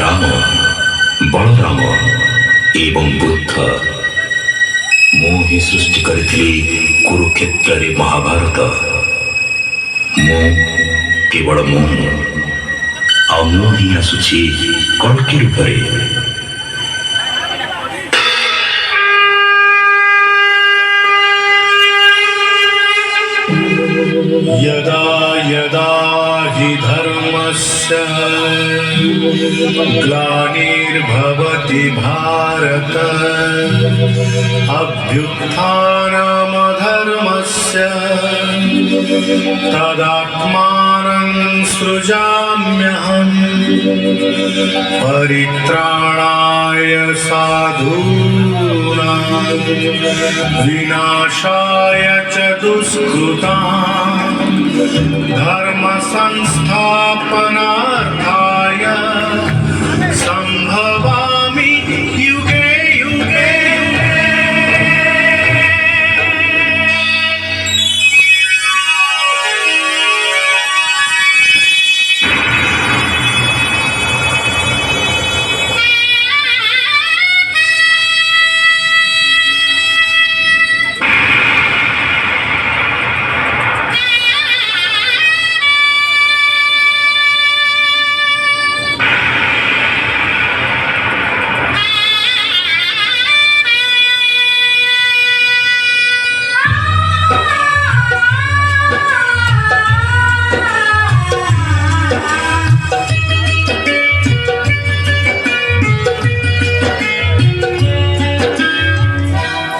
রাম, বলরাম এবং বুদ্ধ ମୁଁ ହିଁ ସୃଷ୍ଟି କରିଥିଲି କୁରୁକ୍ଷେତ୍ରରେ ମହାଭାରତ। ମୁଁ କେବଳ ମୁଁ, ଆଉ ମୁଁ ହିଁ ଆସୁଛି କଳ୍କି ରୂପରେ। यदा यदा हि धर्मस्य ग्लानिर्भवति भारत अभ्युत्थानमधर्मस्य तदात्मानं सृजाम्यहम् परित्राणाय साधूनां विनाशाय च दुष्कृताम् धर्म संस्थापनार्थाय संभवामि युगे युगे।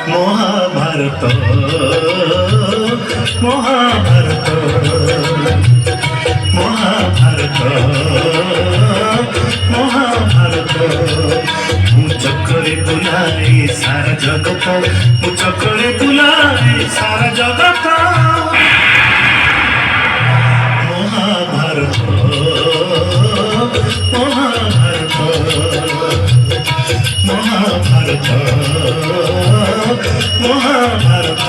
महाभारत महाभारत महाभारत महाभारत ମୁଁ ଚକ୍ରରେ ବୁଲାଏ ସାରା ଜଗତ, ମୁଁ ଚକ୍ରରେ ବୁଲାଏ ସାରା ଜଗତ। ମହାଭାରତ ମହାଭାରତ ମହାଭାରତ महाभारत।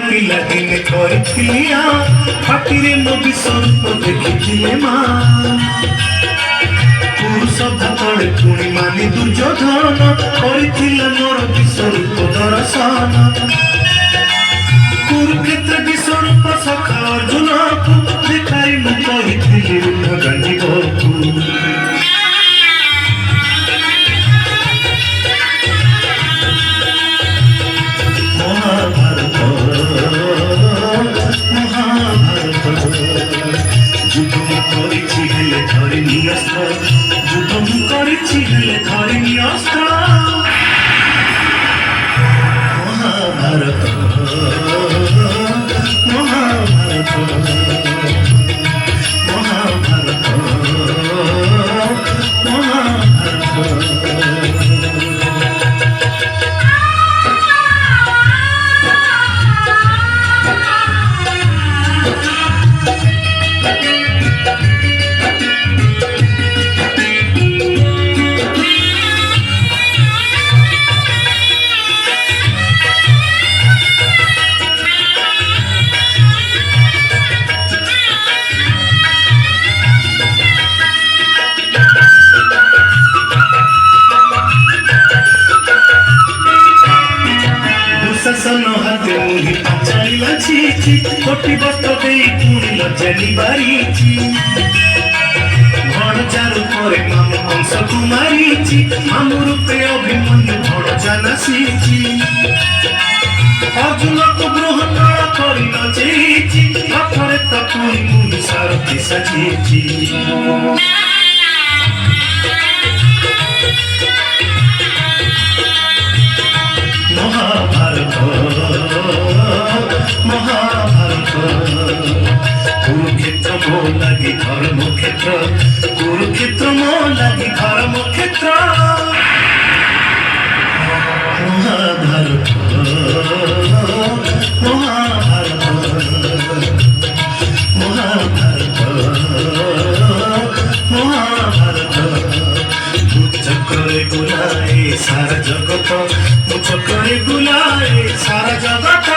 ପିଲାଦିନେ କରିଥିଲି ହାତୀରେ ମୋ ବିଶ୍ୱରୂପ ଦେଖିଥିଲେ ମା। ପୁରୁଷ ଭାତରେ ପୁଣି ମାନି ଦୁର୍ଯ୍ୟୋଧନ କରିଥିଲେ ମୋର ବିଶ୍ୱରୂପ ଦର୍ଶନ। କୁରୁକ୍ଷେତ୍ର ବିଶ୍ୱରୂପ ସଖା ଅର୍ଜୁନକୁ ଦେଖାଇ ମୁଁ କହିଥିଲି ରୁଦ୍ଧ ଗାଣ୍ଡିବକୁ। महाभारत महाभारत महाभारत कोटि बस्त्र दे पुणी लज्जाली बारीची भण चारु परे माम कंस कुमारीची माम रूपे अभिमन्यु भण जानासीची अर्जुन को ग्रहण करि नचेची अथरे त पुणी मुनि सारथी सचेची। महाभारत महाभारत कुरुक्षेत्र ମୋ ଲାଗି ଧର୍ମକ୍ଷେତ୍ର କୁରୁକ୍ଷେତ୍ର ମୋ ଲାଗି ଧର୍ମକ୍ଷେତ୍ର ମହାଭାରତ ମହାଭାରତ ମହାଭାରତ ମହାଭାରତ ମୁଁ ଚକ୍ରରେ ବୁଲାଏ ସାରା ଜଗତ ମୁଁ ଚକ୍ରରେ ବୁଲାଏ ସାରା ଜଗତ